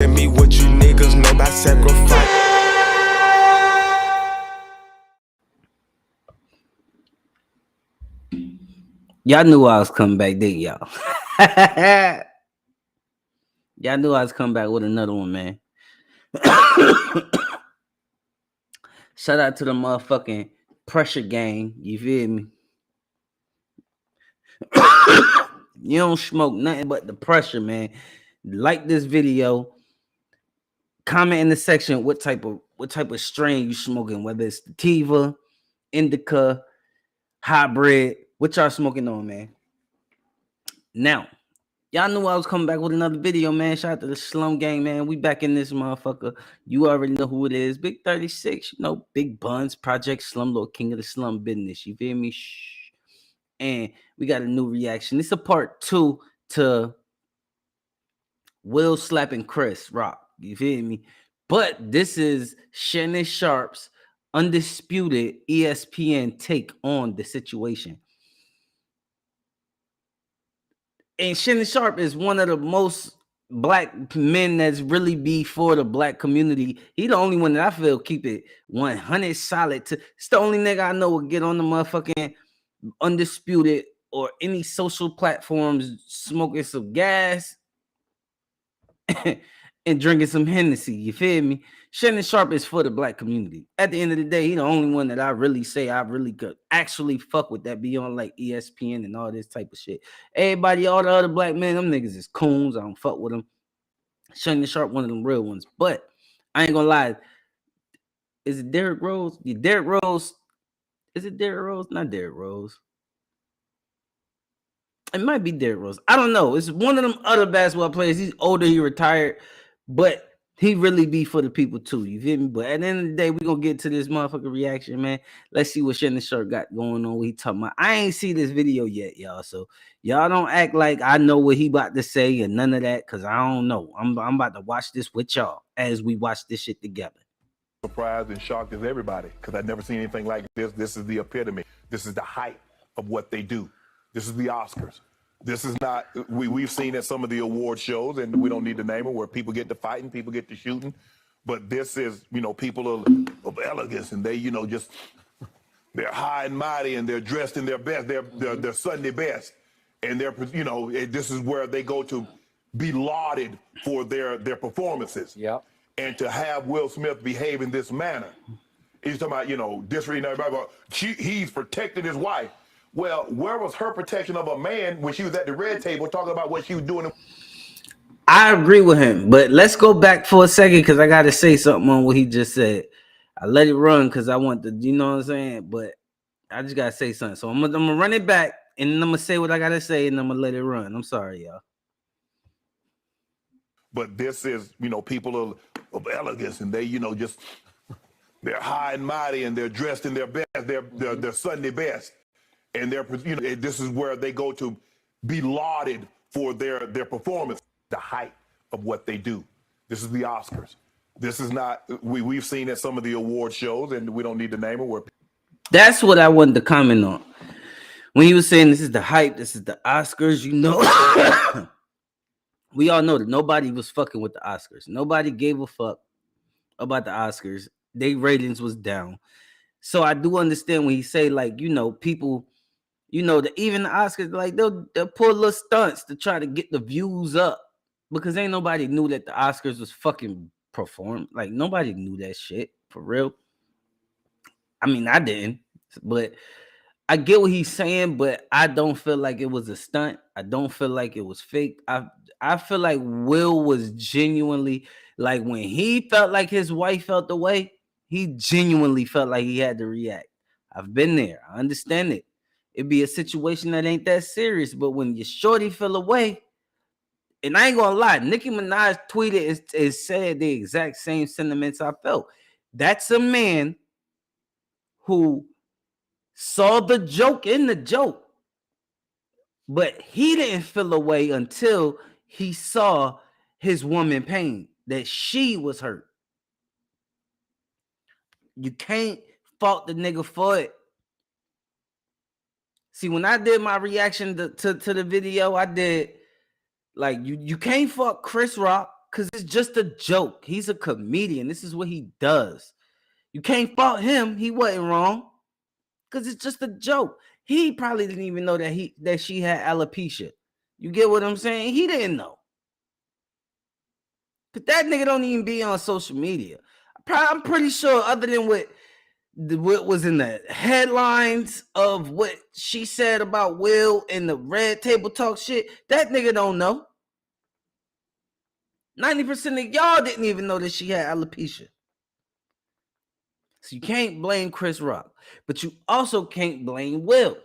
Me what you niggas know about sacrifice. Y'all knew I was coming back, didn't y'all? Y'all knew I was coming back with another one, man. Shout out to the motherfucking pressure gang. You feel me? You don't smoke nothing but the pressure, man. Like this video. Comment in the section what type of strain you smoking, whether it's sativa, indica, hybrid. What y'all smoking on, man? Now, y'all knew I was coming back with another video, man. Shout out to the Slum Gang, man. We back in this motherfucker. You already know who it is. Big 36, you know, Big Buns, Project Slumlord, King of the Slum Business. You feel me? Shh. And we got a new reaction. It's a part 2 to Will slapping Chris Rock. You feel me? But this is Shannon Sharp's undisputed ESPN take on the situation. And Shannon Sharp is one of the most black men that's really be for the black community. He the only one that I feel keep it 100 solid. It's the only nigga I know will get on the motherfucking undisputed or any social platforms smoking some gas and drinking some Hennessy. You feel me? Shannon Sharp is for the black community. At the end of the day, he the only one that I really say I really could actually fuck with that be on like ESPN and all this type of shit. Everybody, all the other black men, them niggas is coons. I don't fuck with them. Shannon Sharp, one of them real ones. But I ain't gonna lie. Is it Derrick Rose? Yeah, Derrick Rose. Is it Derrick Rose? Not Derrick Rose. It might be Derrick Rose. I don't know. It's one of them other basketball players. He's older. He retired. But he really be for the people too. You feel me? But at the end of the day, we're gonna get to this motherfucking reaction, man. Let's see what Shannon Sharp got going on. What he talking about. I ain't see this video yet, y'all. So y'all don't act like I know what he about to say and none of that, because I don't know. I'm about to watch this with y'all as we watch this shit together. Surprised and shocked as everybody, because I've never seen anything like this. This is the epitome. This is the height of what they do. This is the Oscars. This is not, we've seen at some of the award shows, and we don't need to name them, where people get to fighting, people get to shooting. But this is, people of elegance, and they, just, they're high and mighty, and they're dressed in their best, their Sunday best. And they're, this is where they go to be lauded for their performances. Yep. And to have Will Smith behave in this manner. He's talking about, disrespecting everybody, but he's protecting his wife. Well, where was her protection of a man when she was at the red table talking about what she was doing? I agree with him, but let's go back for a second because I got to say something on what he just said. I let it run because I want to, you know what I'm saying? But I just got to say something. So I'm going to run it back, and then I'm going to say what I got to say, and I'm going to let it run. I'm sorry, y'all. But this is, people of elegance, and they, just, they're high and mighty, and they're dressed in their best, their Sunday best. And they're, this is where they go to be lauded for their performance, the height of what they do. This is the Oscars. This is not, we've seen at some of the award shows, and we don't need to name them. Where that's what I wanted to comment on. When he was saying this is the hype, this is the Oscars, we all know that nobody was fucking with the Oscars. Nobody gave a fuck about the Oscars. Their ratings was down. So I do understand when he say, like, people, even the Oscars, like, they'll pull little stunts to try to get the views up, because ain't nobody knew that the Oscars was fucking performed. Like, nobody knew that shit for real. I mean, I didn't, but I get what he's saying, but I don't feel like it was a stunt. I don't feel like it was fake. I feel like Will was genuinely, like, when he felt like his wife felt the way, he genuinely felt like he had to react. I've been there. I understand it. It'd be a situation that ain't that serious, but when your shorty fell away, and I ain't gonna lie, Nicki Minaj tweeted and said the exact same sentiments I felt. That's a man who saw the joke in the joke, but he didn't feel away until he saw his woman pain, that she was hurt. You can't fault the nigga for it. See, when I did my reaction to the video, I did, like, you can't fuck Chris Rock because it's just a joke. He's a comedian. This is what he does. You can't fault him. He wasn't wrong because it's just a joke. He probably didn't even know that she had alopecia. You get what I'm saying? He didn't know. But that nigga don't even be on social media. I'm pretty sure, other than what was in the headlines of what she said about Will and the Red Table Talk shit, that nigga don't know. 90% of y'all didn't even know that she had alopecia. So you can't blame Chris Rock, but you also can't blame Will,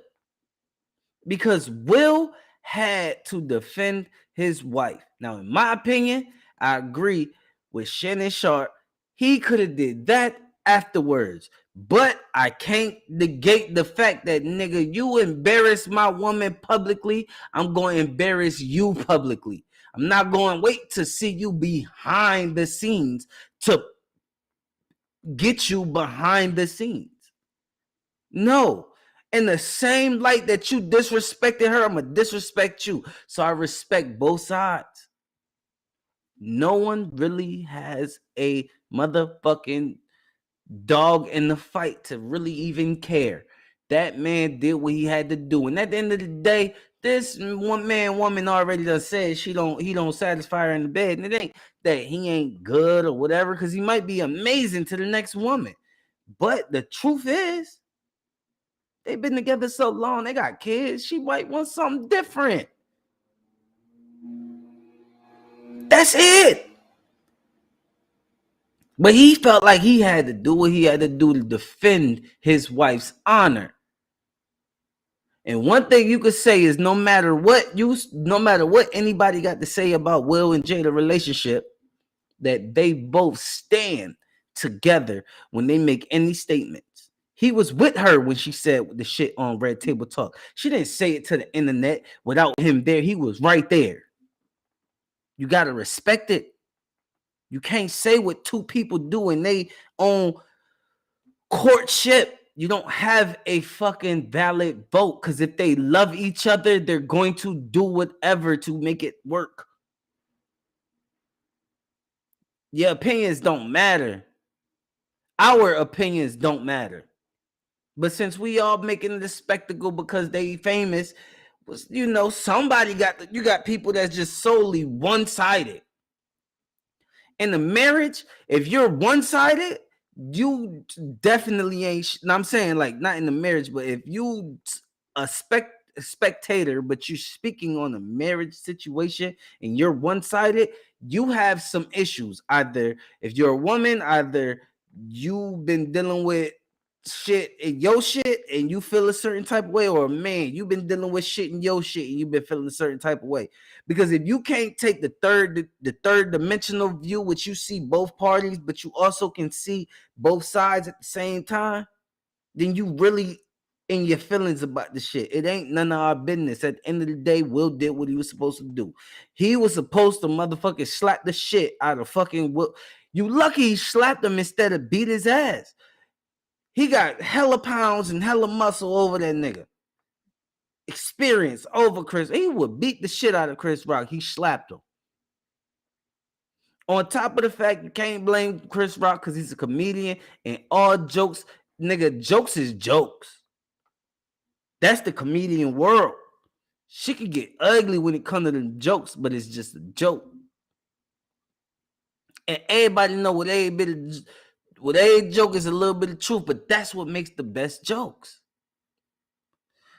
because Will had to defend his wife. Now, in my opinion, I agree with Shannon Sharp. He could have did that afterwards, but I can't negate the fact that, nigga, you embarrass my woman publicly, I'm going to embarrass you publicly. I'm not going to wait to see you behind the scenes to get you behind the scenes. No. In the same light that you disrespected her, I'm going to disrespect you. So I respect both sides. No one really has a motherfucking dog in the fight to really even care. That man did what he had to do. And at the end of the day, this woman already done said he don't satisfy her in the bed. And it ain't that he ain't good or whatever, because he might be amazing to the next woman. But the truth is, they've been together so long, they got kids. She might want something different. That's it. But he felt like he had to do what he had to do to defend his wife's honor. And one thing you could say is, no matter what anybody got to say about Will and Jada relationship, that they both stand together when they make any statements. He was with her when she said the shit on Red Table Talk. She didn't say it to the internet without him there. He was right there. You got to respect it. You can't say what two people do and they own courtship. You don't have a fucking valid vote, because if they love each other, they're going to do whatever to make it work. Your opinions don't matter. Our opinions don't matter. But since we all making this spectacle because they famous, somebody you got people that's just solely one-sided. In a marriage, if you're one-sided, you definitely ain't. I'm saying, like, not in the marriage, but if you a spectator, but you're speaking on a marriage situation and you're one-sided, you have some issues. Either if you're a woman, either you've been dealing with shit in your shit and you feel a certain type of way, or man, you've been dealing with shit in your shit and you've been feeling a certain type of way. Because if you can't take the third dimensional view, which you see both parties, but you also can see both sides at the same time, then you really in your feelings about the shit. It ain't none of our business. At the end of the day, Will did what he was supposed to do. He was supposed to motherfucking slap the shit out of fucking Will. You lucky he slapped him instead of beat his ass. He got hella pounds and hella muscle over that nigga. Experience over Chris. He would beat the shit out of Chris Rock. He slapped him. On top of the fact, you can't blame Chris Rock because he's a comedian and all jokes, nigga, jokes is jokes. That's the comedian world. Shit can get ugly when it comes to the jokes, but it's just a joke. And everybody know what every joke is a little bit of truth, but that's what makes the best jokes.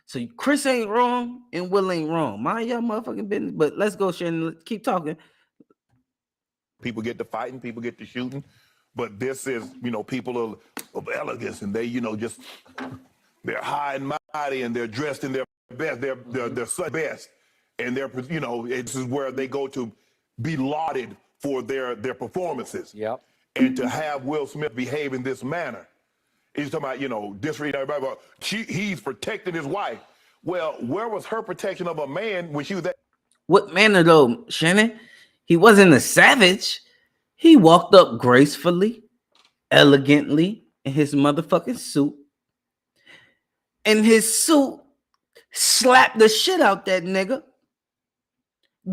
So Chris ain't wrong and Will ain't wrong. Mind y'all motherfucking business. But let's go, Shannon. Let's keep talking. People get to fighting, people get to shooting, but this is, people of elegance, and they, just they're high and mighty, and they're dressed in their best, they're such best, and they're, this is where they go to be lauded for their performances. Yep. And to have Will Smith behave in this manner, he's talking about, disreading everybody, but he's protecting his wife. Well, where was her protection of a man when she was that? What manner though, Shannon? He wasn't a savage. He walked up gracefully, elegantly in his motherfucking suit. And his suit slapped the shit out that nigga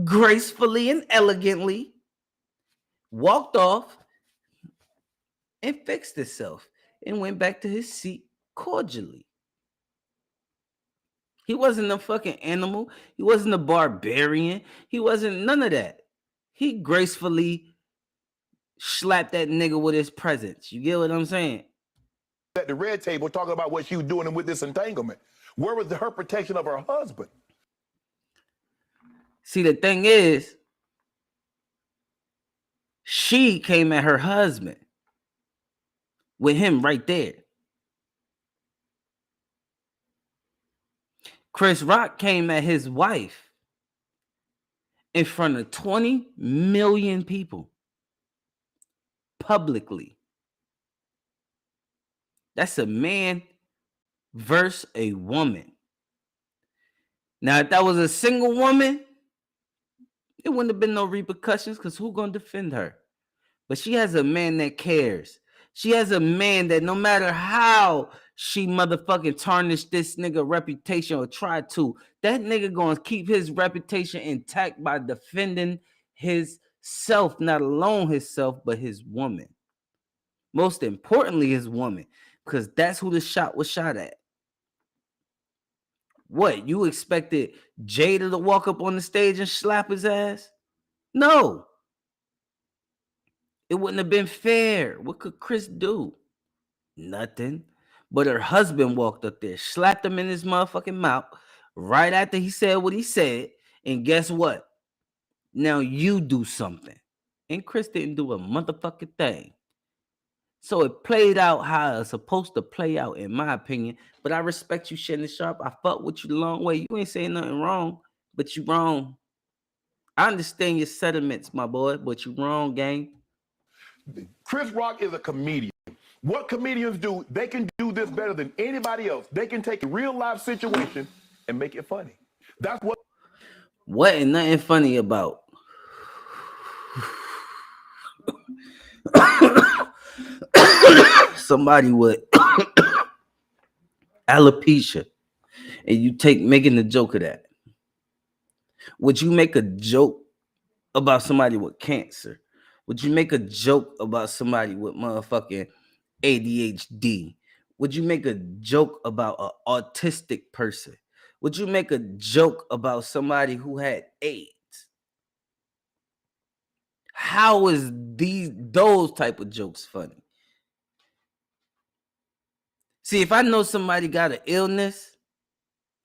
gracefully and elegantly. walked off, and fixed himself and went back to his seat cordially. He wasn't a fucking animal. He wasn't a barbarian. He wasn't none of that. He gracefully slapped that nigga with his presence. You get what I'm saying? At the red table talking about what she was doing with this entanglement. Where was her protection of her husband? See, the thing is, she came at her husband with him right there. Chris Rock came at his wife in front of 20 million people publicly. That's a man versus a woman. Now, if that was a single woman, it wouldn't have been no repercussions because who's going to defend her? But she has a man that cares. She has a man that no matter how she motherfucking tarnished this nigga reputation or try to, that nigga going to keep his reputation intact by defending his self, not alone himself, but his woman. Most importantly, his woman, because that's who the shot was shot at. What, you expected Jada to walk up on the stage and slap his ass? No. It wouldn't have been fair. What could Chris do? Nothing. But her husband walked up there, slapped him in his motherfucking mouth right after he said what he said. And guess what? Now you do something. And Chris didn't do a motherfucking thing. So it played out how it's supposed to play out, in my opinion. But I respect you, Shannon Sharp. I fuck with you the long way. You ain't saying nothing wrong, but you wrong. I understand your sentiments, my boy, but you wrong, gang. Chris Rock is a comedian. What comedians do, they can do this better than anybody else. They can take a real life situation and make it funny. That's what ain't nothing funny about. Somebody with alopecia, and you making a joke of that. Would you make a joke about somebody with cancer? Would you make a joke about somebody with motherfucking ADHD? Would you make a joke about an autistic person? Would you make a joke about somebody who had AIDS? How is those type of jokes funny? See, if I know somebody got an illness,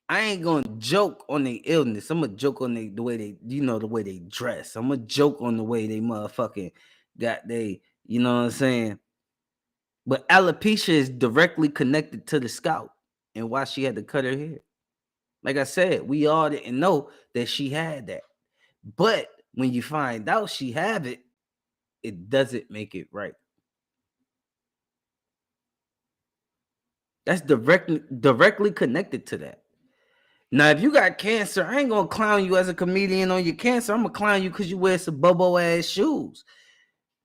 I ain't gonna joke on their illness. I'm gonna joke on the way they, the way they dress. I'm gonna joke on the way they motherfucking got they, you know what I'm saying? But alopecia is directly connected to the scalp and why she had to cut her hair. Like I said, we all didn't know that she had that. But when you find out she have it, it doesn't make it right. That's directly connected to that. Now, if you got cancer, I ain't gonna clown you as a comedian on your cancer. I'm gonna clown you because you wear some bobo ass shoes.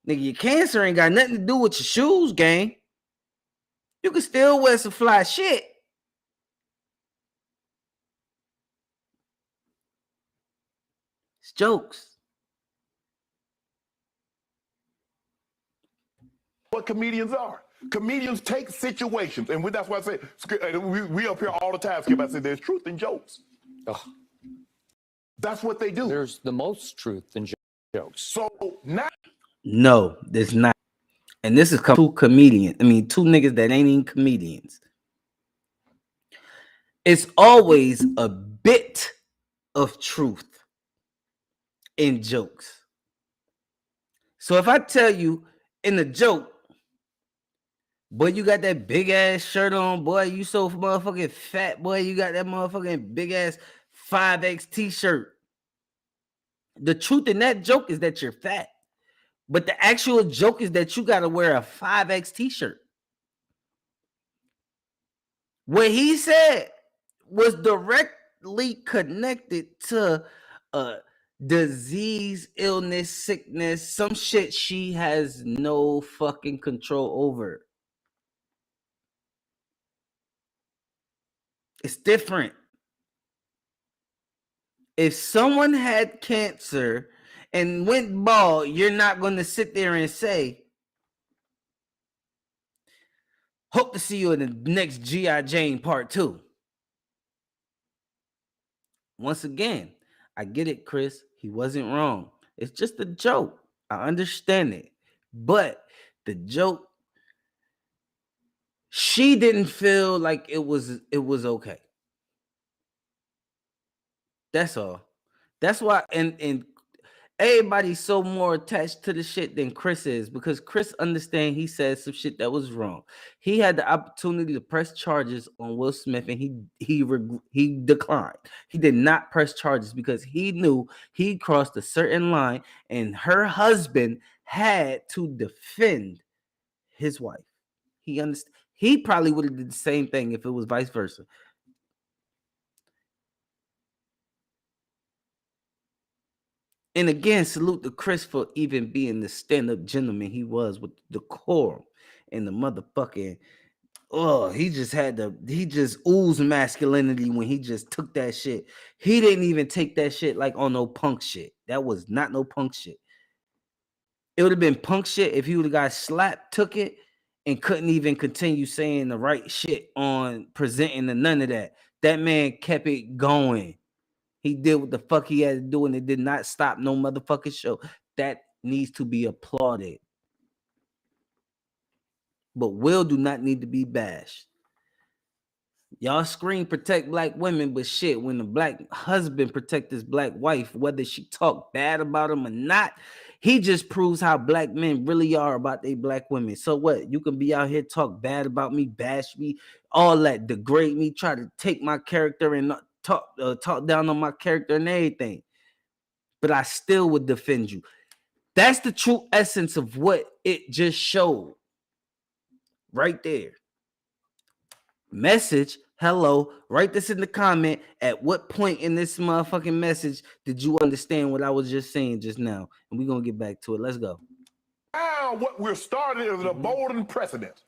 Nigga, your cancer ain't got nothing to do with your shoes, gang. You can still wear some fly shit. It's jokes. what comedians are. Comedians take situations, and that's why I say we up here all the time, Skip. I say there's truth in jokes. Oh, That's what they do. there's the most truth in jokes. So now, No, there's not. And this is two comedians. I mean, two niggas that ain't even comedians. It's always a bit of truth in jokes. So if I tell you in the joke, boy, you got that big ass shirt on, boy, you so motherfucking fat, boy, you got that motherfucking big ass 5X t-shirt. The truth in that joke is that you're fat. But the actual joke is that you got to wear a 5X t-shirt. What he said was directly connected to disease, illness, sickness, some shit she has no fucking control over. It's different. If someone had cancer and went bald, you're not going to sit there and say, hope to see you in the next G.I. Jane Part 2. Once again, I get it, Chris. He wasn't wrong. It's just a joke. I understand it. But the joke, she didn't feel like it was okay. That's all. That's why, and everybody's so more attached to the shit than Chris is, because Chris understand he said some shit that was wrong. He had the opportunity to press charges on Will Smith, and he declined. He did not press charges because he knew he crossed a certain line, and her husband had to defend his wife. He understand. He probably would have did the same thing if it was vice versa. And again, salute to Chris for even being the stand-up gentleman he was with the decorum and the motherfucking. Oh, he just oozed masculinity when he just took that shit. He didn't even take that shit like on no punk shit. That was not no punk shit. It would have been punk shit if he would have got slapped, took it, and couldn't even continue saying the right shit on presenting and none of that. That man kept it going. He did what the fuck he had to do, and it did not stop no motherfucking show. That needs to be applauded. But Will do not need to be bashed. Y'all scream protect black women, but shit, when the black husband protect his black wife, whether she talk bad about him or not, he just proves how black men really are about they black women. So what? You can be out here talk bad about me, bash me, all that, degrade me, try to take my character and talk down on my character and everything, but I still would defend you. That's the true essence of what it just showed right there. Message, hello, write this in the comment. At what point in this motherfucking message did you understand what I was just saying just now? And we're gonna get back to it. Let's go. Now what we're starting is an emboldened precedent.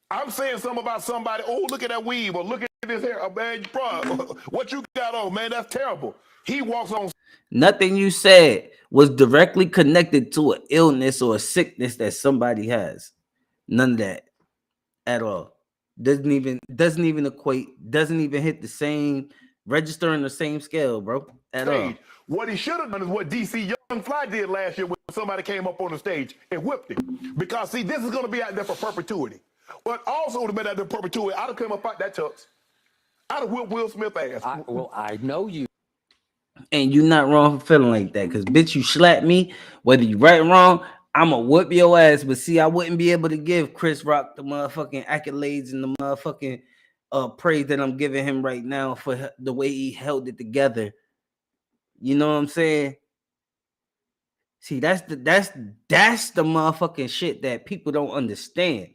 I'm saying something about somebody, oh, look at that weave, or look at this hair, oh, man, bro, what you got on, man, that's terrible. He walks on. Nothing you said was directly connected to an illness or a sickness that somebody has. None of that at all. Doesn't even equate, doesn't even hit the same register in the same scale, bro. At all. What he should have done is what DC Young Fly did last year when somebody came up on the stage and whipped him. Because see, this is going to be out there for perpetuity. But also would have been out there for perpetuity. I'd have come up out that tux. I'd have whipped Will Smith ass. I know you. And you're not wrong for feeling like that, because bitch, you slap me, whether you right or wrong, I'ma whip your ass. But see, I wouldn't be able to give Chris Rock the motherfucking accolades and the motherfucking praise that I'm giving him right now for the way he held it together. You know what I'm saying? See, that's the motherfucking shit that people don't understand.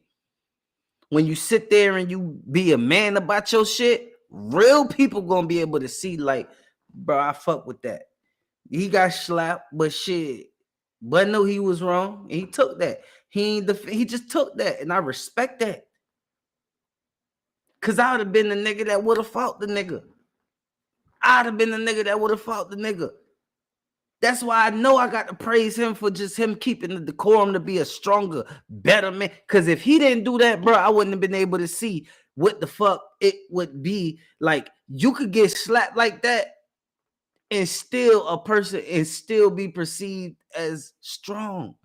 When you sit there and you be a man about your shit, real people gonna be able to see, like, bro, I fuck with that. He got slapped, but shit, but no, he was wrong. And he took that. He just took that, and I respect that. Cause I would have been the nigga that would have fought the nigga. I'd have been the nigga that would have fought the nigga. That's why I know I got to praise him for just him keeping the decorum to be a stronger, better man. Because if he didn't do that, bro, I wouldn't have been able to see what the fuck it would be like. You could get slapped like that and still a person and still be perceived as strong.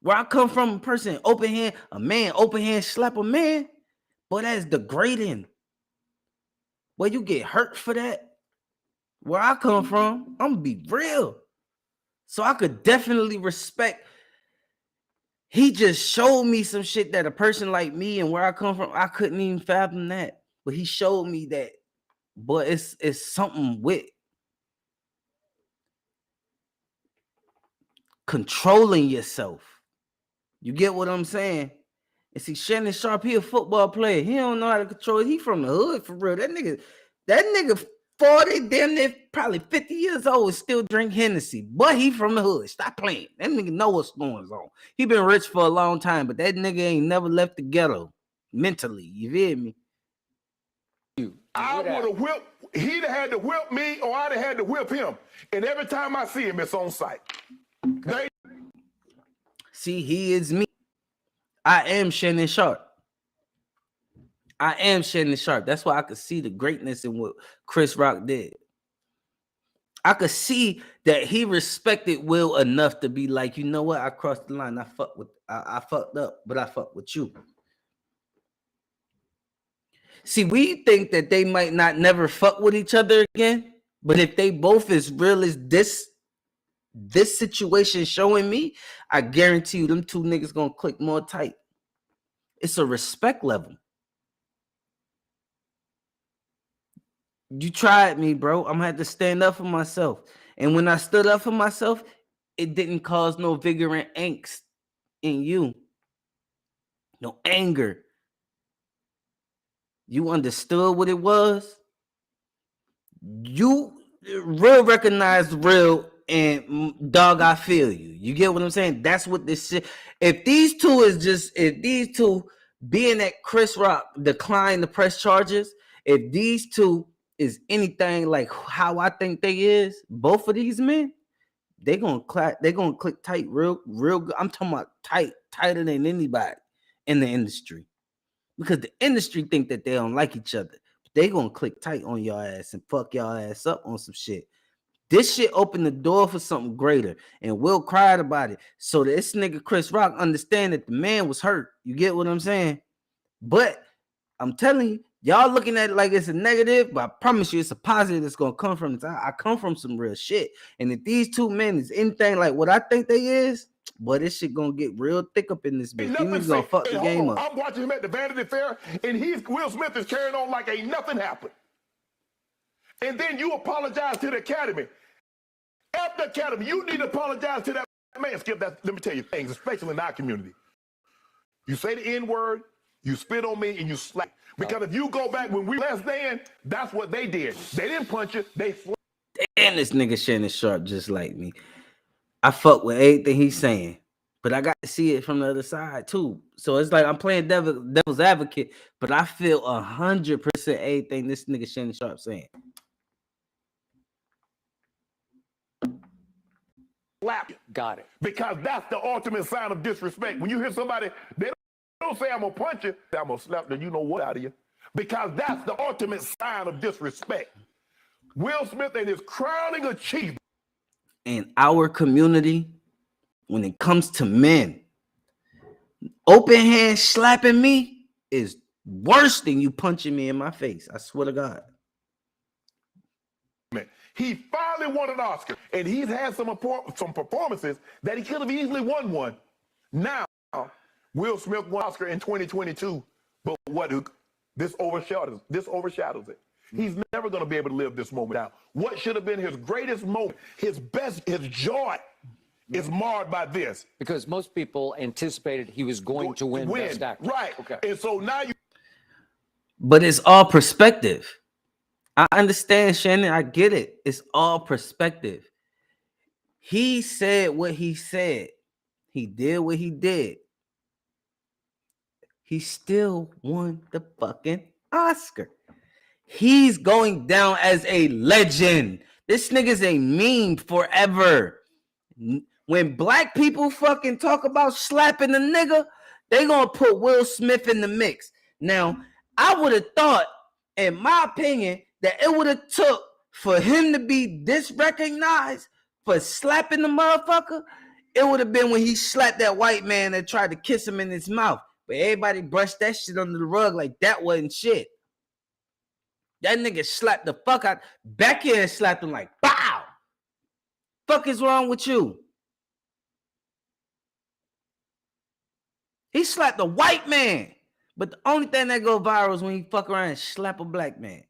Where I come from, a person open hand, a man open hand slap a man, boy, that's degrading. Well, you get hurt for that. Where I come from, I'm gonna be real. So I could definitely respect. He just showed me some shit that a person like me and where I come from, I couldn't even fathom that. But he showed me that, but it's something with controlling yourself. You get what I'm saying? And see, Shannon Sharp, he a football player. He don't know how to control it. He from the hood for real. That nigga 40, damn near probably 50 years old, still drink Hennessy. But he from the hood. Stop playing. That nigga know what's going on. He been rich for a long time, but that nigga ain't never left the ghetto mentally. You hear me? I would have whipped He'd have had to whip me or I'd have had to whip him. And every time I see him, it's on sight. They See, he is me. I am Shannon Sharp. I am Shannon Sharp. That's why I could see the greatness in what Chris Rock did. I could see that he respected Will enough to be like, you know what? I crossed the line. I fucked up, but I fucked with you. See, we think that they might not never fuck with each other again, but if they both as real as this situation showing me, I guarantee you them two niggas gonna click more tight. It's a respect level. You tried me, bro. I'm gonna have to stand up for myself. And when I stood up for myself, it didn't cause no vigor and angst in you. No anger. You understood what it was. You real recognize real and dog, I feel you. You get what I'm saying? That's what this shit. If these two being that Chris Rock declined the press charges, if these two is anything like how I think they is, both of these men, they gonna click tight real good. I'm talking about tighter than anybody in the industry. Because the industry think that they don't like each other. They gonna click tight on your ass and fuck your ass up on some shit. This shit opened the door for something greater. And Will cried about it. So this nigga Chris Rock understand that the man was hurt. You get what I'm saying? But I'm telling you, y'all looking at it like it's a negative, but I promise you it's a positive that's gonna come from this. I come from some real shit. And if these two men is anything like what I think they is, boy, this shit gonna get real thick up in this bitch. These niggas gonna fuck the game up. I'm watching him at the Vanity Fair, and Will Smith is carrying on like ain't nothing happened. And then you apologize to the Academy. At the Academy, you need to apologize to that man. Skip that. Let me tell you things, especially in our community. You say the N-word, you spit on me, and you slap. Because if you go back when we less than, that's what they did. They didn't punch you, they slapped. Damn, this nigga Shannon Sharp just like me. I fuck with everything he's saying, but I got to see it from the other side too. So it's like I'm playing devil's advocate, but I feel 100% everything this nigga Shannon Sharp saying. Slap you. Got it. Because that's the ultimate sign of disrespect. When you hear somebody, they don't say I'm gonna punch you, I'm gonna slap the you know what out of you. Because that's the ultimate sign of disrespect. Will Smith and his crowning achievement. In our community, when it comes to men, open hand slapping me is worse than you punching me in my face. I swear to God. He finally won an Oscar, and he's had some performances that he could have easily won one. Now, Will Smith won an Oscar in 2022, but this overshadows it. He's never going to be able to live this moment down. What should have been his greatest moment, his joy, is marred by this. Because most people anticipated he was going to win Best Actor. Right. Okay. And so now you. But it's all perspective. I understand, Shannon. I get it. It's all perspective. He said what he said. He did what he did. He still won the fucking Oscar. He's going down as a legend. This nigga's a meme forever. When black people fucking talk about slapping a nigga, they gonna put Will Smith in the mix. Now, I would have thought, in my opinion, that it would have took for him to be disrecognized for slapping the motherfucker. It would have been when he slapped that white man and tried to kiss him in his mouth. But everybody brushed that shit under the rug like that wasn't shit. That nigga slapped the fuck out back here and slapped him like, bow. Fuck is wrong with you? He slapped a white man. But the only thing that go viral is when he fuck around and slap a black man.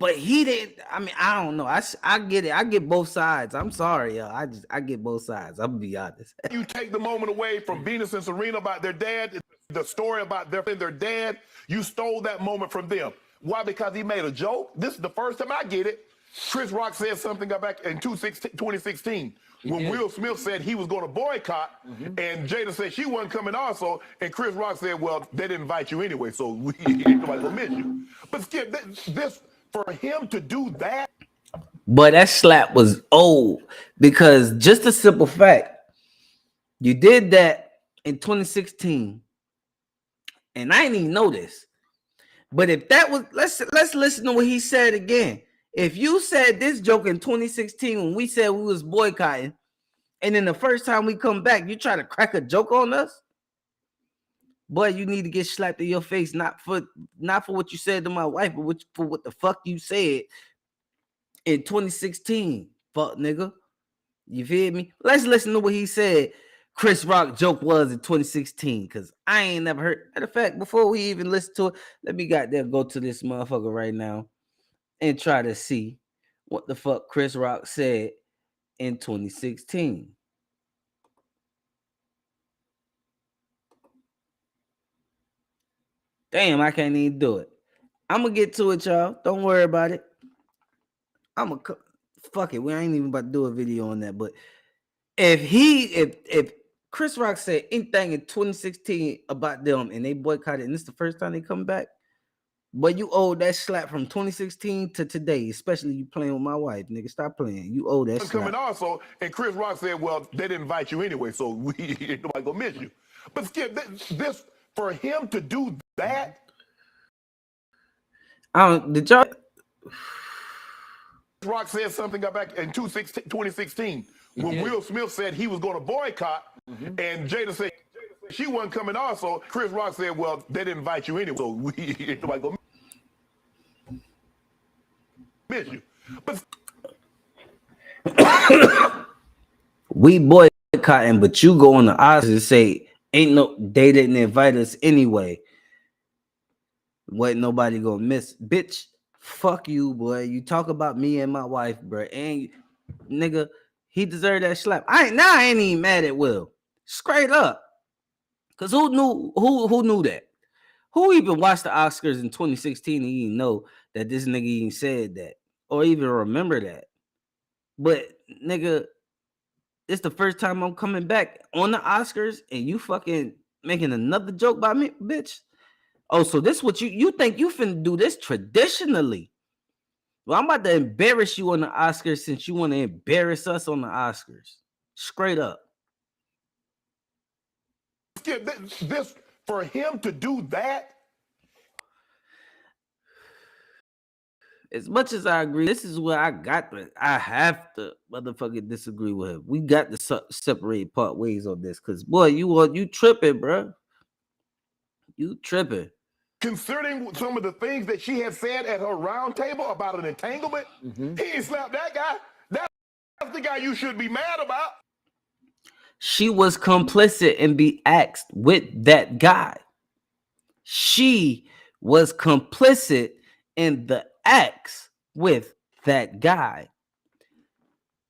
But he didn't. I mean, I don't know. I get it. I get both sides. I'm sorry, y'all. I get both sides. I'm gonna be honest. You take the moment away from Venus and Serena about their dad, the story about their dad. You stole that moment from them. Why? Because he made a joke. This is the first time I get it. Chris Rock said something back in 2016 when Will Smith said he was going to boycott, and Jada said she wasn't coming also, and Chris Rock said, well, they didn't invite you anyway, so ain't nobody gonna miss you. But Skip, this for him to do that. But that slap was old because just a simple fact, you did that in 2016, and I didn't even know this. But if that was, let's listen to what he said again. If you said this joke in 2016 when we said we was boycotting, and then the first time we come back, you try to crack a joke on us, boy, you need to get slapped in your face, not for what you said to my wife, but for what the fuck you said in 2016, fuck nigga. You feel me? Let's listen to what he said Chris Rock joke was in 2016, because I ain't never heard. Matter of fact, before we even listen to it, let me go to this motherfucker right now and try to see what the fuck Chris Rock said in 2016. Damn, I can't even do it. I'm gonna get to it, y'all. Don't worry about it. Fuck it. We ain't even about to do a video on that. But if Chris Rock said anything in 2016 about them and they boycotted, and this is the first time they come back, but you owe that slap from 2016 to today, especially you playing with my wife, nigga. Stop playing. You owe that slap. Coming also, and Chris Rock said, well, they didn't invite you anyway, so ain't nobody gonna miss you. But Skip, this for him to do that. Did y'all? Rock said something back in 2016 when Will Smith said he was going to boycott, and Jada said she wasn't coming also. Chris Rock said, well, they didn't invite you anyway, so ain't nobody gonna miss you. But we boycotting, but you go on the odds and say they didn't invite us anyway. What nobody gonna miss, bitch? Fuck you, boy. You talk about me and my wife, bro, and nigga, he deserved that slap. I ain't even mad at Will, straight up, cause who knew that? Who even watched the Oscars in 2016 and even know that this nigga even said that or even remember that? But nigga, it's the first time I'm coming back on the Oscars and you fucking making another joke by me, bitch. Oh, so this what you think you finna do this traditionally? Well, I'm about to embarrass you on the Oscars since you want to embarrass us on the Oscars. Straight up. This for him to do that. As much as I agree, this is where I have to motherfucking disagree with him. We got to separate part ways on this, because boy, you tripping, bro. You tripping. Considering some of the things that she had said at her round table about an entanglement, he ain't slapped that guy. That's the guy you should be mad about. She was complicit in the acts with that guy. She was complicit in the acts with that guy.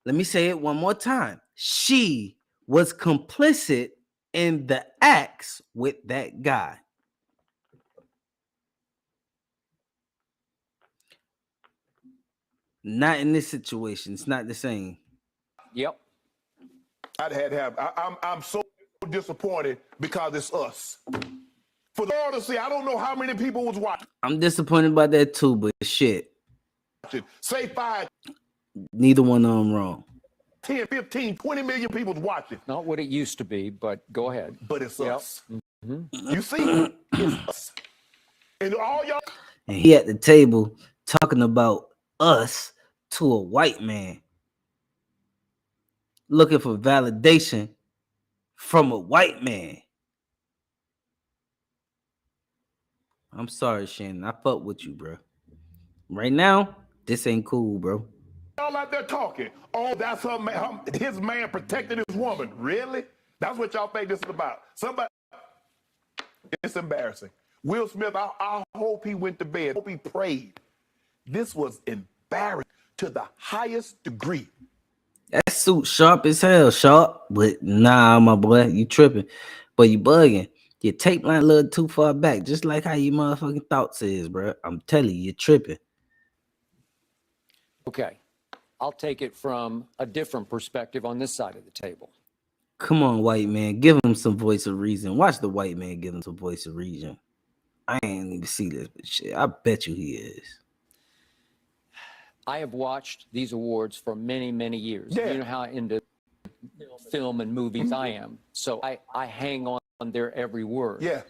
Let me say it one more time. She was complicit in the acts with that guy. Not in this situation. It's not the same. Yep. I'm so disappointed because it's us. For the world to see, I don't know how many people was watching. I'm disappointed about that too, but shit. Say 5. Neither one of them wrong. 10, 15, 20 million people watching. Not what it used to be, but go ahead. But it's us. You see, it's us. And all y'all. And he at the table talking about us to a white man, looking for validation from a white man. I'm sorry, Shannon. I fuck with you, bro. Right now, this ain't cool, bro. Y'all out there talking. Oh, that's his man protecting his woman. Really? That's what y'all think this is about. Somebody. It's embarrassing. Will Smith, I hope he went to bed. I hope he prayed. This was embarrassing to the highest degree. That suit sharp as hell, sharp. But nah, my boy, you tripping. But you bugging. Your tape line a little too far back, just like how your motherfucking thoughts is, bro. I'm telling you, you're tripping. Okay, I'll take it from a different perspective on this side of the table. Come on, white man, give him some voice of reason. Watch the white man give him some voice of reason. I ain't even see this, but shit, I bet you he is. I have watched these awards for many, many years. Yeah. You know how into film and movies I am. So I hang on their every word. Yeah.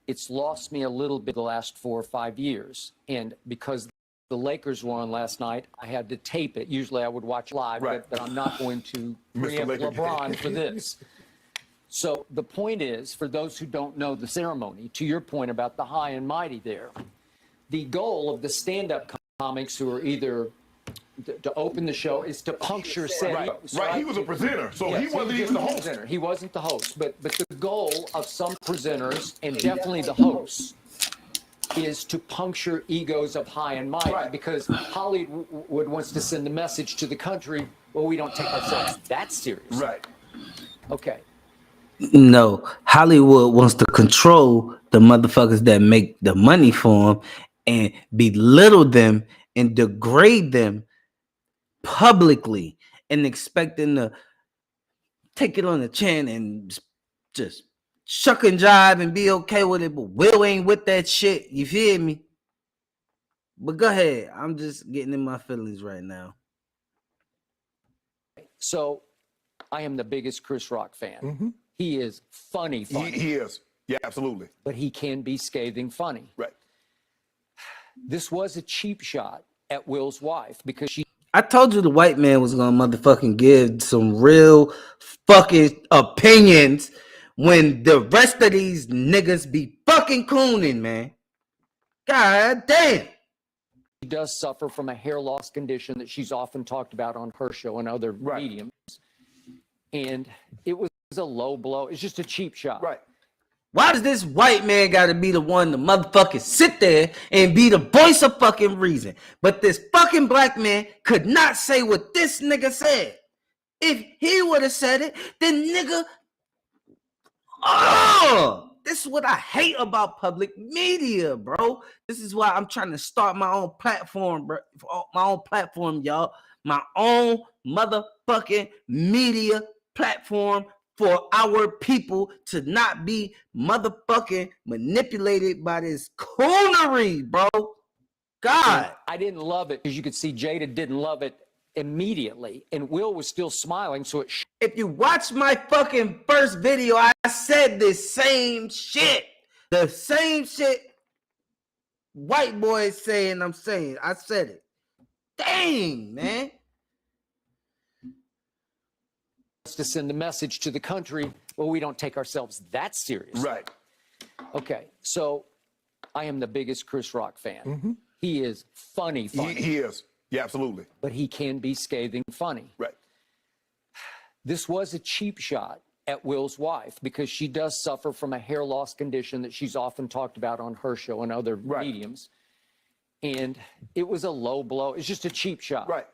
It's lost me a little bit the last 4 or 5 years. And because the Lakers were on last night, I had to tape it. Usually I would watch live, Right. but I'm not going to Mr. preempt Laker. LeBron for this. So the point is, for those who don't know the ceremony, to your point about the high and mighty there, the goal of the stand-up comics who are either to open the show is to puncture said Right. egos, Right. He was a presenter, so Yes, he wasn't was even the a host. presenter. He wasn't the host, but the goal of some presenters, and definitely the hosts, is to puncture egos of high and mighty, Right. because Hollywood wants to send the message to the country, well, we don't take ourselves that serious. Right. Okay. No, Hollywood wants to control the motherfuckers that make the money for them and belittle them and degrade them publicly and expect them to take it on the chin and just shuck and jive and be okay with it. But Will ain't with that shit. You feel me? But go ahead. I'm just getting in my feelings right now. So I am the biggest Chris Rock fan. He is funny. He is. Yeah, absolutely. But he can be scathing funny. Right. This was a cheap shot at Will's wife because she I told you the white man was gonna motherfucking give some real fucking opinions when the rest of these niggas be fucking cooning, man. God damn. does suffer from a hair loss condition that she's often talked about on her show and other mediums. And it was a low blow. It's just a cheap shot. Right. Why does this white man gotta be the one to motherfucking sit there and be the voice of fucking reason? But this fucking black man could not say what this nigga said. If he would have said it, then nigga, this is what I hate about public media, bro. This is why I'm trying to start my own platform, bro. My own platform, y'all. My own motherfucking media platform for our people to not be motherfucking manipulated by this coonery, bro. God. I didn't love it because you could see Jada didn't love it immediately, and Will was still smiling, so it if you watch my fucking first video, I said this same shit. The same shit white boy is saying, I'm saying. I said it. Dang, man. to send the message to the country, well, we don't take ourselves that serious. Right. Okay, so I am the biggest Chris Rock fan. He is funny. He is. Yeah, absolutely. But he can be scathing funny. Right. This was a cheap shot at Will's wife because she does suffer from a hair loss condition that she's often talked about on her show and other mediums. And it was a low blow. It's just a cheap shot. Right.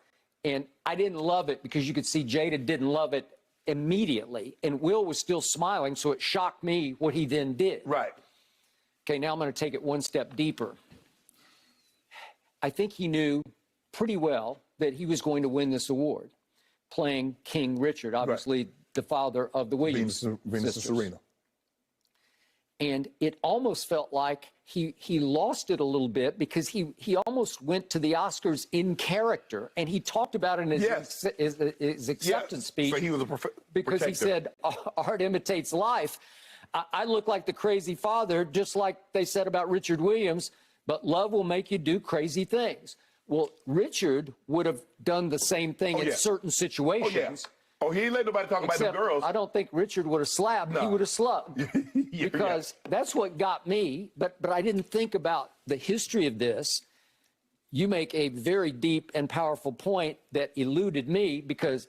And I didn't love it because you could see Jada didn't love it immediately. And Will was still smiling, so it shocked me what he then did. Right. Okay, now I'm going to take it one step deeper. I think he knew pretty well that he was going to win this award, playing King Richard, obviously the father of the Williams Venus and Serena. And it almost felt like he lost it a little bit because he almost went to the Oscars in character, and he talked about it in his acceptance speech. So he was a because he said art imitates life. I look like the crazy father, just like they said about Richard Williams, but love will make you do crazy things. Well, Richard would have done the same thing in certain situations. Oh, he ain't let nobody talk about the girls. I don't think Richard would have slapped. He would have slugged. Because that's what got me. But I didn't think about the history of this. You make a very deep and powerful point that eluded me because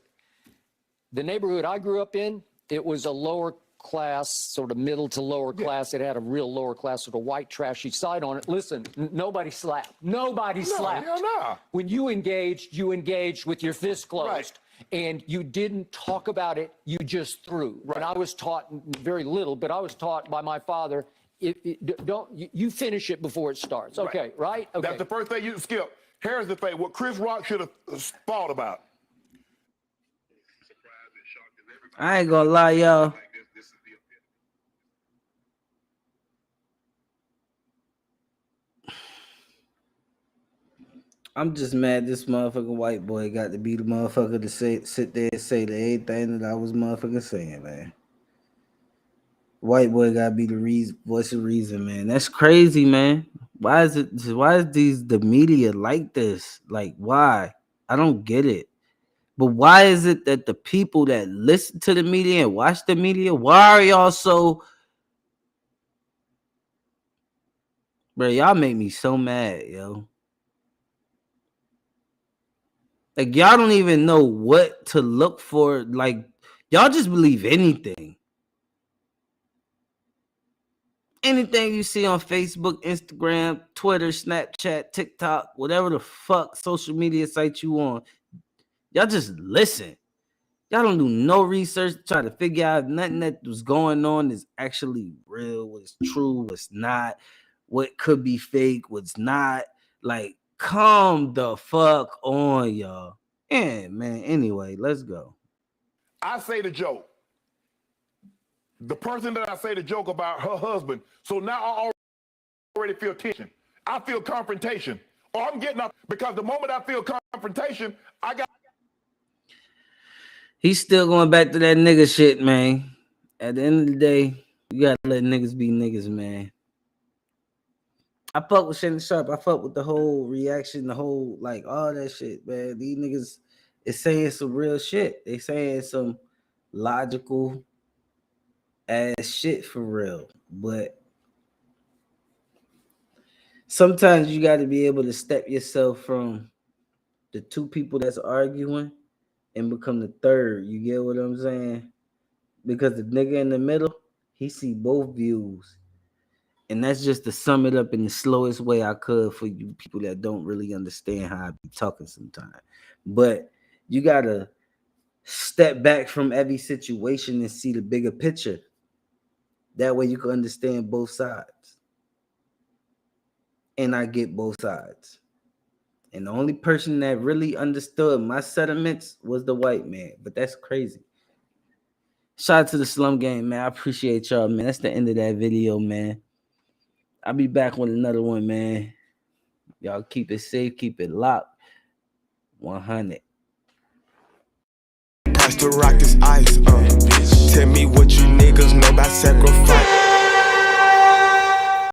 the neighborhood I grew up in, it was a lower class, sort of middle to lower class. It had a real lower class with a white trashy side on it. Listen, nobody slapped. Nobody slapped. No. When you engaged with your fist closed. Right. And you didn't talk about it, you just threw. Right. And I was taught very little, but I was taught by my father, you finish it before it starts. Okay, right? Okay. That's the first thing you skip. Here's the thing, what Chris Rock should have thought about. I ain't gonna lie, y'all. I'm just mad this motherfucking white boy got to be the motherfucker to sit there and say the everything that I was motherfucking saying, man. White boy gotta be the voice of reason, man. That's crazy, man. Why is the media like this? Like, why? I don't get it. But why is it that the people that listen to the media and watch the media, why are y'all so... Bro, y'all make me so mad, yo. Like, y'all don't even know what to look for. Like, y'all just believe anything. Anything you see on Facebook, Instagram, Twitter, Snapchat, TikTok, whatever the fuck social media site you on, y'all just listen. Y'all don't do no research to try to figure out nothing that was going on is actually real, what's true, what's not, what could be fake, what's not. Like, calm the fuck on, y'all. Yeah, man. Anyway, let's go. I say the joke. The person that I say the joke about, her husband. So now I already feel tension. I feel confrontation. Or I'm getting up because the moment I feel confrontation, I got... He's still going back to that nigga shit, man. At the end of the day, you gotta let niggas be niggas, man. I fuck with Shannon Sharp. I fuck with the whole reaction, the whole, like, all that shit, man. These niggas is saying some real shit. They saying some logical ass shit for real. But sometimes you got to be able to step yourself from the two people that's arguing and become the third. You get what I'm saying? Because the nigga in the middle, he see both views. And that's just to sum it up in the slowest way I could for you people that don't really understand how I be talking sometimes. But you got to step back from every situation and see the bigger picture. That way you can understand both sides. And I get both sides. And the only person that really understood my sentiments was the white man. But that's crazy. Shout out to the Slum Gang, man. I appreciate y'all, man. That's the end of that video, man. I'll be back with another one, man. Y'all keep it safe, keep it locked. 100. Price to rock this ice, Tell me what you niggas know about sacrifice.